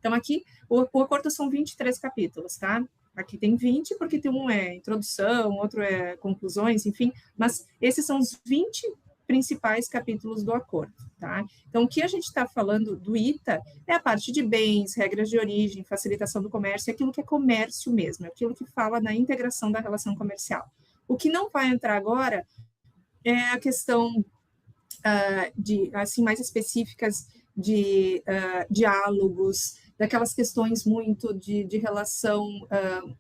Então, aqui, o acordo são 23 capítulos, tá? Aqui tem 20, porque tem um é introdução, outro é conclusões, enfim, mas esses são os 20 principais capítulos do acordo, tá? Então, o que a gente está falando do ITA é a parte de bens, regras de origem, facilitação do comércio, aquilo que é comércio mesmo, aquilo que fala na integração da relação comercial. O que não vai entrar agora é a questão de, assim, mais específicas de diálogos, daquelas questões muito de relação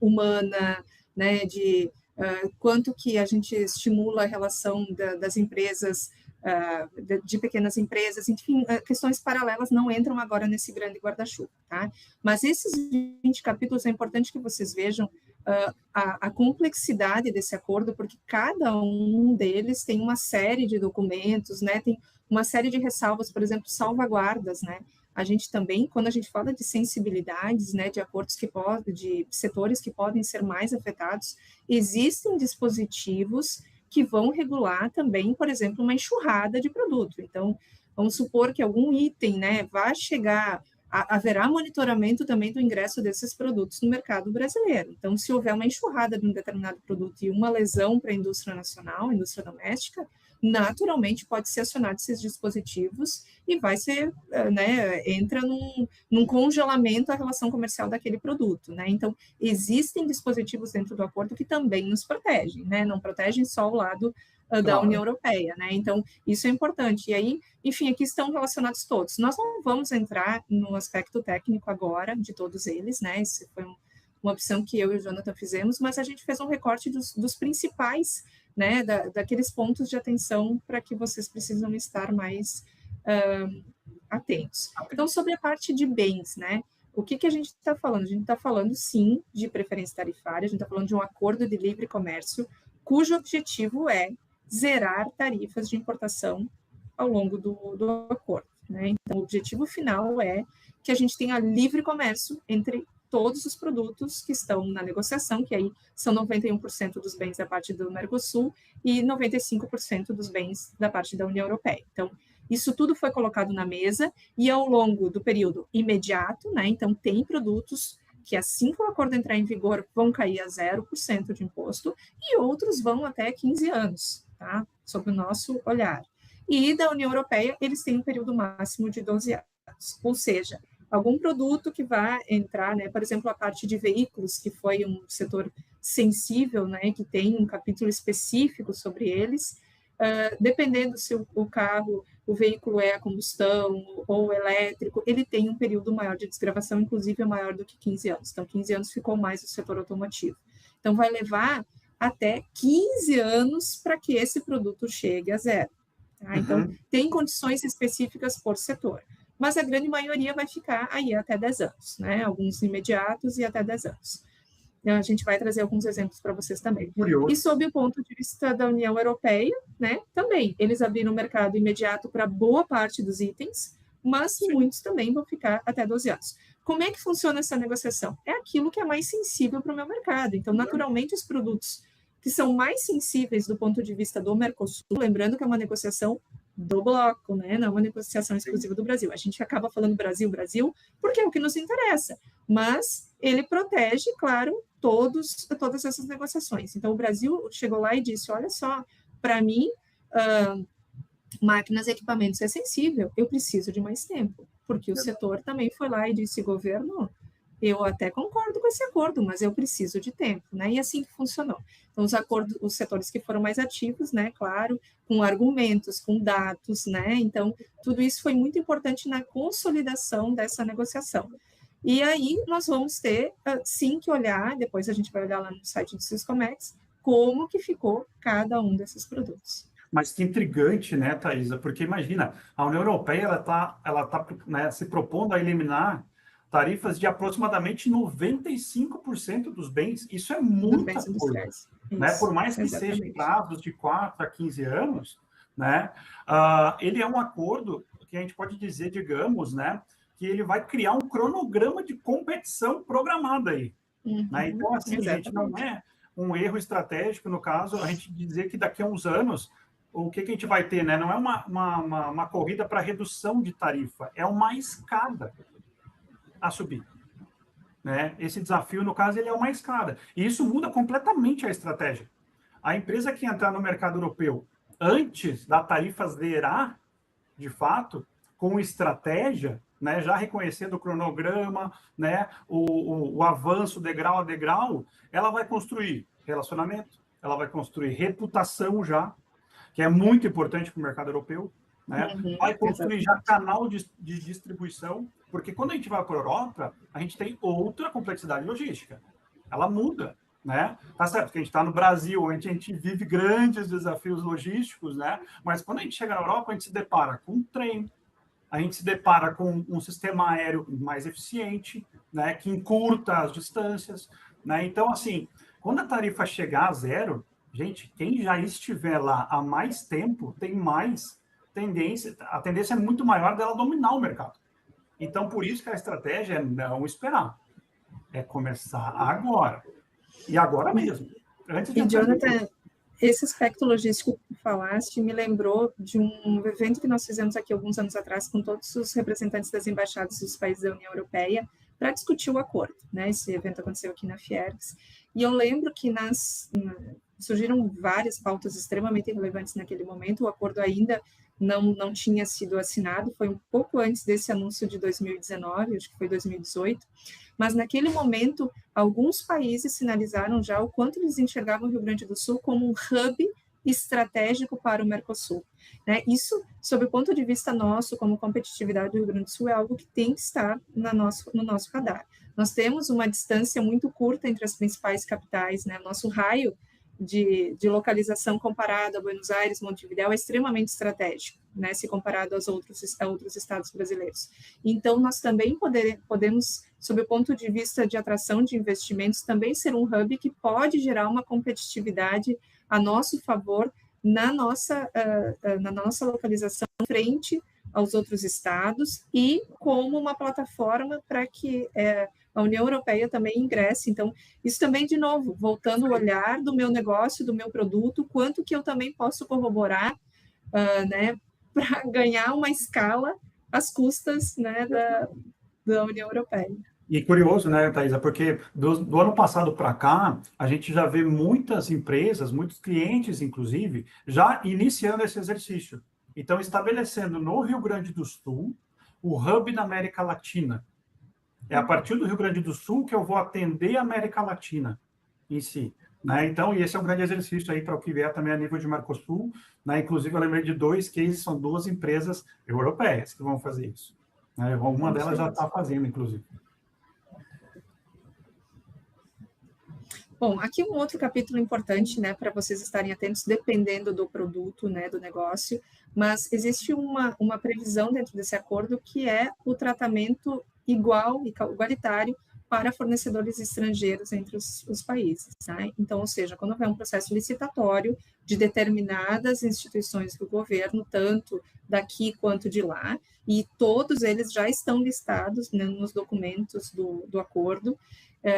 humana, né, de quanto que a gente estimula a relação das empresas, de pequenas empresas, enfim, questões paralelas não entram agora nesse grande guarda-chuva, tá? Mas esses 20 capítulos é importante que vocês vejam a complexidade desse acordo, porque cada um deles tem uma série de documentos, né, tem uma série de ressalvas, por exemplo, salvaguardas, né, a gente também, quando a gente fala de sensibilidades, né, de acordos que podem, de setores que podem ser mais afetados, existem dispositivos que vão regular também, por exemplo, uma enxurrada de produto. Então, vamos supor que algum item, né, vá chegar, haverá monitoramento também do ingresso desses produtos no mercado brasileiro. Então, se houver uma enxurrada de um determinado produto e uma lesão para a indústria nacional, a indústria doméstica, naturalmente pode ser acionado esses dispositivos e vai ser, né, entra num congelamento a relação comercial daquele produto, né? Então, existem dispositivos dentro do acordo que também nos protegem, né? Não protegem só o lado da União Europeia, né? Então, isso é importante. E aí, enfim, aqui estão relacionados todos. Nós não vamos entrar no aspecto técnico agora de todos eles, né? Isso foi uma opção que eu e o Jonathan fizemos, mas a gente fez um recorte dos principais, né, daqueles pontos de atenção para que vocês precisam estar mais atentos. Então, sobre a parte de bens, né, o que a gente está falando? A gente está falando, sim, de preferência tarifária, a gente está falando de um acordo de livre comércio, cujo objetivo é zerar tarifas de importação ao longo do acordo, né? Então, o objetivo final é que a gente tenha livre comércio entre todos os produtos que estão na negociação, que aí são 91% dos bens da parte do Mercosul e 95% dos bens da parte da União Europeia. Então, isso tudo foi colocado na mesa e ao longo do período imediato, né? Então, tem produtos que assim que o acordo entrar em vigor vão cair a 0% de imposto e outros vão até 15 anos, tá? Sob o nosso olhar. E da União Europeia, eles têm um período máximo de 12 anos, ou seja, algum produto que vai entrar, né, por exemplo, a parte de veículos, que foi um setor sensível, né, que tem um capítulo específico sobre eles, dependendo se o carro, o veículo é a combustão ou elétrico, ele tem um período maior de desgravação, inclusive é maior do que 15 anos. Então, 15 anos ficou mais o setor automotivo. Então, vai levar até 15 anos para que esse produto chegue a zero. Tá? Então, tem condições específicas por setor. Mas a grande maioria vai ficar aí até 10 anos, né? Alguns imediatos e até 10 anos. A gente vai trazer alguns exemplos para vocês também. Curioso. E sob o ponto de vista da União Europeia, né, também, eles abriram o mercado imediato para boa parte dos itens, mas muitos também vão ficar até 12 anos. Como é que funciona essa negociação? É aquilo que é mais sensível para o meu mercado. Então, naturalmente, os produtos que são mais sensíveis do ponto de vista do Mercosul, lembrando que é uma negociação do bloco, né? Não é uma negociação exclusiva do Brasil. A gente acaba falando Brasil, Brasil, porque é o que nos interessa, mas ele protege, claro, todas essas negociações. Então, o Brasil chegou lá e disse, olha só, para mim, máquinas e equipamentos é sensível, eu preciso de mais tempo, porque o setor também foi lá e disse, governo, eu até concordo com esse acordo, mas eu preciso de tempo, né? E assim que funcionou. Então, os setores que foram mais ativos, né? Claro, com argumentos, com dados, né? Então, tudo isso foi muito importante na consolidação dessa negociação. E aí, nós vamos ter, sim, que olhar, depois a gente vai olhar lá no site do Syscomex, como que ficou cada um desses produtos. Mas que intrigante, né, Thaisa? Porque imagina, a União Europeia ela tá né, se propondo a eliminar tarifas de aproximadamente 95% dos bens. Isso é muita coisa, né? Por mais que sejam prazos de 4 a 15 anos, né? Ele é um acordo que a gente pode dizer, digamos, né, que ele vai criar um cronograma de competição programada aí. Né? Então, assim, gente, não é um erro estratégico, no caso, a gente dizer que daqui a uns anos o que a gente vai ter, né? Não é uma corrida para redução de tarifa, é uma escada. a subir. Né? Esse desafio, no caso, ele é uma escada. E isso muda completamente a estratégia. A empresa que entrar no mercado europeu antes da tarifa zerar, de fato, com estratégia, né, já reconhecendo o cronograma, né, o avanço degrau a degrau, ela vai construir relacionamento, ela vai construir reputação já, que é muito importante para o mercado europeu, né? Vai construir já canal de distribuição, porque quando a gente vai para a Europa, a gente tem outra complexidade logística. Ela muda, né? Tá certo que a gente está no Brasil, a gente vive grandes desafios logísticos, né? Mas quando a gente chega na Europa, a gente se depara com um trem, a gente se depara com um sistema aéreo mais eficiente, né? Que encurta as distâncias, né? Então, assim, quando a tarifa chegar a zero, gente, quem já estiver lá há mais tempo tem mais tendência, a tendência é muito maior dela dominar o mercado. Então, por isso que a estratégia é não esperar, é começar agora. E agora mesmo. Antes de e, Jonathan, esse aspecto logístico que tu falaste me lembrou de um evento que nós fizemos aqui alguns anos atrás com todos os representantes das embaixadas dos países da União Europeia para discutir o acordo, né? Esse evento aconteceu aqui na Fiergs. E eu lembro que surgiram várias pautas extremamente relevantes naquele momento. O acordo ainda não tinha sido assinado, foi um pouco antes desse anúncio de 2019, acho que foi 2018, mas naquele momento, alguns países sinalizaram já o quanto eles enxergavam o Rio Grande do Sul como um hub estratégico para o Mercosul. Né? Isso, sob o ponto de vista nosso, como competitividade do Rio Grande do Sul, é algo que tem que estar no nosso radar. Nós temos uma distância muito curta entre as principais capitais, né? Nosso raio de localização comparado a Buenos Aires, Montevidéu, é extremamente estratégico, né, se comparado a outros estados brasileiros. Então, nós também podemos, sob o ponto de vista de atração de investimentos, também ser um hub que pode gerar uma competitividade a nosso favor na nossa localização frente aos outros estados e como uma plataforma para que a União Europeia também ingresse. Então, isso também, de novo, voltando o olhar do meu negócio, do meu produto, quanto que eu também posso corroborar, né, para ganhar uma escala às custas, né, da União Europeia. E curioso, né, Thaisa, porque do ano passado para cá, a gente já vê muitas empresas, muitos clientes, inclusive, já iniciando esse exercício. Então, estabelecendo no Rio Grande do Sul o hub da América Latina. É a partir do Rio Grande do Sul que eu vou atender a América Latina em si. Né? Então, e esse é um grande exercício aí para o que vier também a nível de Mercosul. Né? Inclusive, eu lembrei de 2 cases, são 2 empresas europeias que vão fazer isso. Né? Uma delas já está fazendo, inclusive. Bom, aqui um outro capítulo importante, né, para vocês estarem atentos, dependendo do produto, né, do negócio, mas existe uma previsão dentro desse acordo que é o tratamento igualitário para fornecedores estrangeiros entre os países. Né? Então, ou seja, quando houver um processo licitatório de determinadas instituições do governo, tanto daqui quanto de lá, e todos eles já estão listados, né, nos documentos do acordo,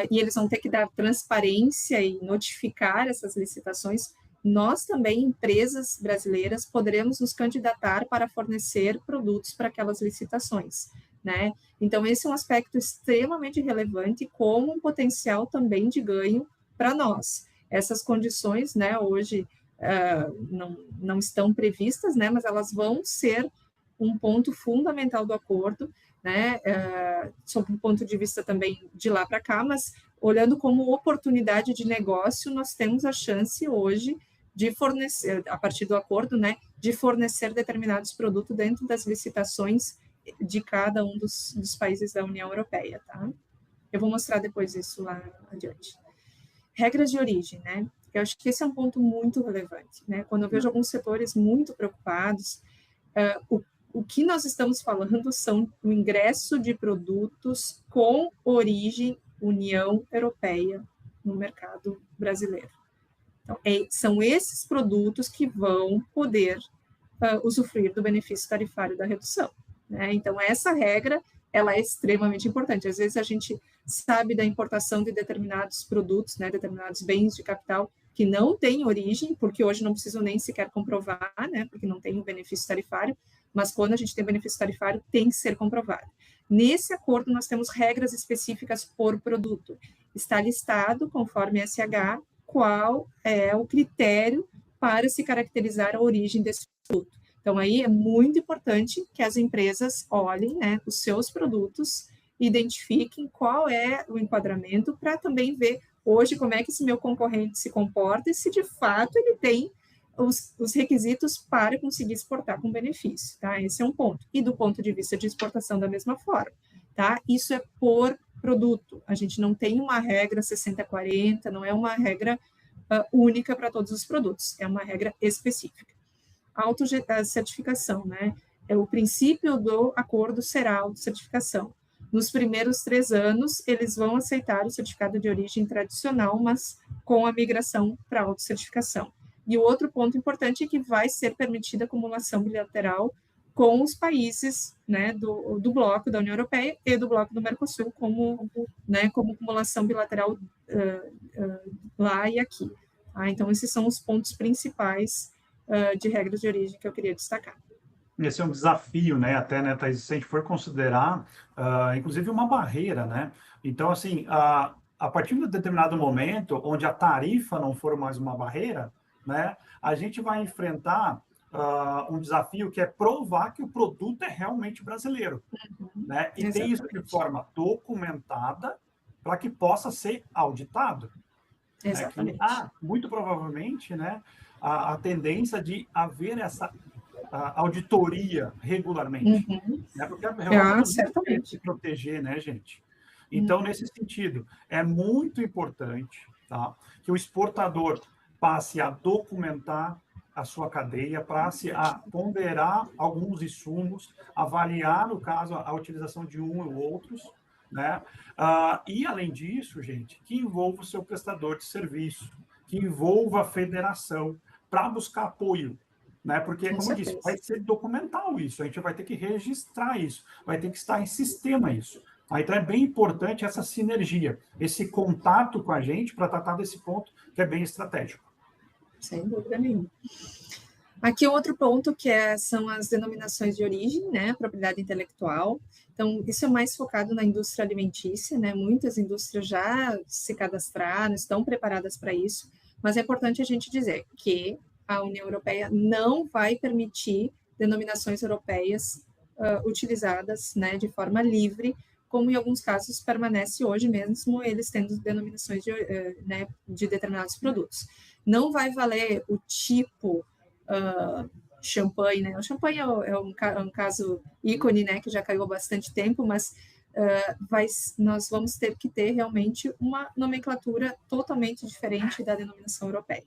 e eles vão ter que dar transparência e notificar essas licitações, nós também, empresas brasileiras, poderemos nos candidatar para fornecer produtos para aquelas licitações. Né? Então, esse é um aspecto extremamente relevante, como um potencial também de ganho para nós. Essas condições, né, hoje não estão previstas, né, mas elas vão ser um ponto fundamental do acordo, né, sob o ponto de vista também de lá para cá, mas olhando como oportunidade de negócio, nós temos a chance hoje de fornecer, a partir do acordo, né, de fornecer determinados produtos dentro das licitações de cada um dos países da União Europeia, tá? Eu vou mostrar depois isso lá adiante. Regras de origem, né? Eu acho que esse é um ponto muito relevante, né? Quando eu vejo alguns setores muito preocupados, o que nós estamos falando são o ingresso de produtos com origem União Europeia no mercado brasileiro. Então, são esses produtos que vão poder usufruir do benefício tarifário da redução. Né? Então, essa regra ela é extremamente importante. Às vezes, a gente sabe da importação de determinados produtos, né, determinados bens de capital que não têm origem, porque hoje não precisam nem sequer comprovar, né, porque não tem o benefício tarifário, mas quando a gente tem benefício tarifário, tem que ser comprovado. Nesse acordo, nós temos regras específicas por produto. Está listado, conforme SH, qual é o critério para se caracterizar a origem desse produto. Então, aí é muito importante que as empresas olhem, né, os seus produtos, identifiquem qual é o enquadramento, para também ver hoje como é que esse meu concorrente se comporta e se de fato ele tem os requisitos para conseguir exportar com benefício, tá? Esse é um ponto. E do ponto de vista de exportação da mesma forma, tá? Isso é por produto. A gente não tem uma regra 60-40, não é uma regra única para todos os produtos, é uma regra específica. Autocertificação, né? O princípio do acordo será a autocertificação. Nos primeiros 3 anos, eles vão aceitar o certificado de origem tradicional, mas com a migração para a autocertificação. E o outro ponto importante é que vai ser permitida a acumulação bilateral com os países, né, do bloco da União Europeia e do bloco do Mercosul, como acumulação bilateral lá e aqui. Tá? Então, esses são os pontos principais de regras de origem que eu queria destacar. Esse é um desafio, né? Até, né, Thaís, se a gente for considerar, inclusive, uma barreira, né? Então, assim, a partir de um determinado momento, onde a tarifa não for mais uma barreira, né, a gente vai enfrentar um desafio que é provar que o produto é realmente brasileiro, né? E ter isso de forma documentada para que possa ser auditado. Exatamente. Né? Muito provavelmente, né, a tendência de haver essa auditoria regularmente, né? Porque a Europa também tem que se proteger, né, gente? Então, nesse sentido, é muito importante, tá, que o exportador passe a documentar a sua cadeia, passe a ponderar alguns insumos, avaliar, no caso, a utilização de um ou outros, né? E, além disso, gente, que envolva o seu prestador de serviço, que envolva a federação, para buscar apoio, né? Porque, como eu disse, vai ser documental isso, a gente vai ter que registrar isso, vai ter que estar em sistema isso. Então, é bem importante essa sinergia, esse contato com a gente para tratar desse ponto que é bem estratégico. Sem dúvida nenhuma. Aqui outro ponto que são as denominações de origem, né, propriedade intelectual. Então, isso é mais focado na indústria alimentícia, né, muitas indústrias já se cadastraram, estão preparadas para isso, mas é importante a gente dizer que a União Europeia não vai permitir denominações europeias utilizadas, né, de forma livre, como em alguns casos permanece hoje mesmo, eles tendo denominações de determinados produtos. Não vai valer o tipo champanhe, né? O champanhe é um caso ícone, né, que já caiu há bastante tempo, mas nós vamos ter que ter realmente uma nomenclatura totalmente diferente da denominação europeia.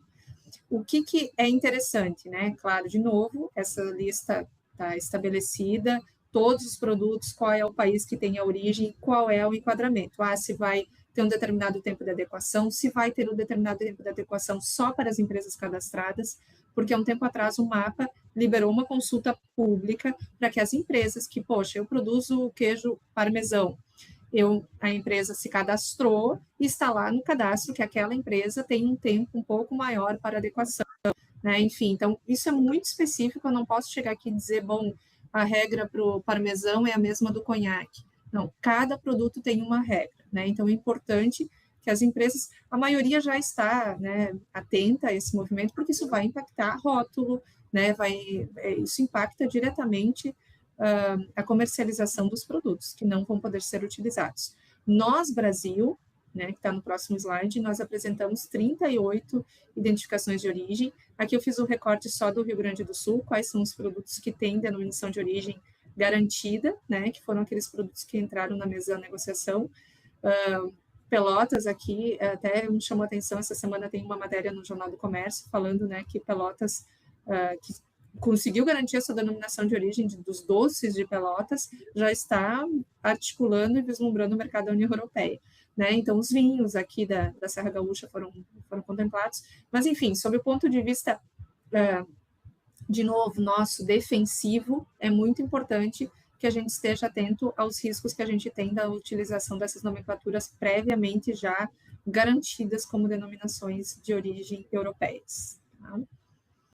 O que é interessante, né? Claro, de novo, essa lista está estabelecida, todos os produtos, qual é o país que tem a origem, qual é o enquadramento. Se vai ter um determinado tempo de adequação, se vai ter um determinado tempo de adequação só para as empresas cadastradas, porque há um tempo atrás o MAPA liberou uma consulta pública para que as empresas que, poxa, eu produzo queijo parmesão, a empresa se cadastrou e está lá no cadastro que aquela empresa tem um tempo um pouco maior para adequação, né? Enfim, então isso é muito específico, eu não posso chegar aqui e dizer, bom, a regra para o parmesão é a mesma do conhaque. Não, cada produto tem uma regra, né? Então é importante que as empresas, a maioria já está, né, atenta a esse movimento, porque isso vai impactar rótulo, né? Isso impacta diretamente a comercialização dos produtos, que não vão poder ser utilizados. Nós, Brasil, né, que está no próximo slide, nós apresentamos 38 identificações de origem. Aqui eu fiz o recorte só do Rio Grande do Sul, quais são os produtos que têm denominação de origem garantida, né, que foram aqueles produtos que entraram na mesa da negociação. Pelotas aqui, até me chamou a atenção, essa semana tem uma matéria no Jornal do Comércio falando, né, que Pelotas, que conseguiu garantir essa denominação de origem dos doces de Pelotas, já está articulando e vislumbrando o mercado da União Europeia. Né? Então, os vinhos aqui da Serra Gaúcha foram contemplados. Mas, enfim, sob o ponto de vista, de novo, nosso defensivo, é muito importante que a gente esteja atento aos riscos que a gente tem da utilização dessas nomenclaturas previamente já garantidas como denominações de origem europeias. Tá?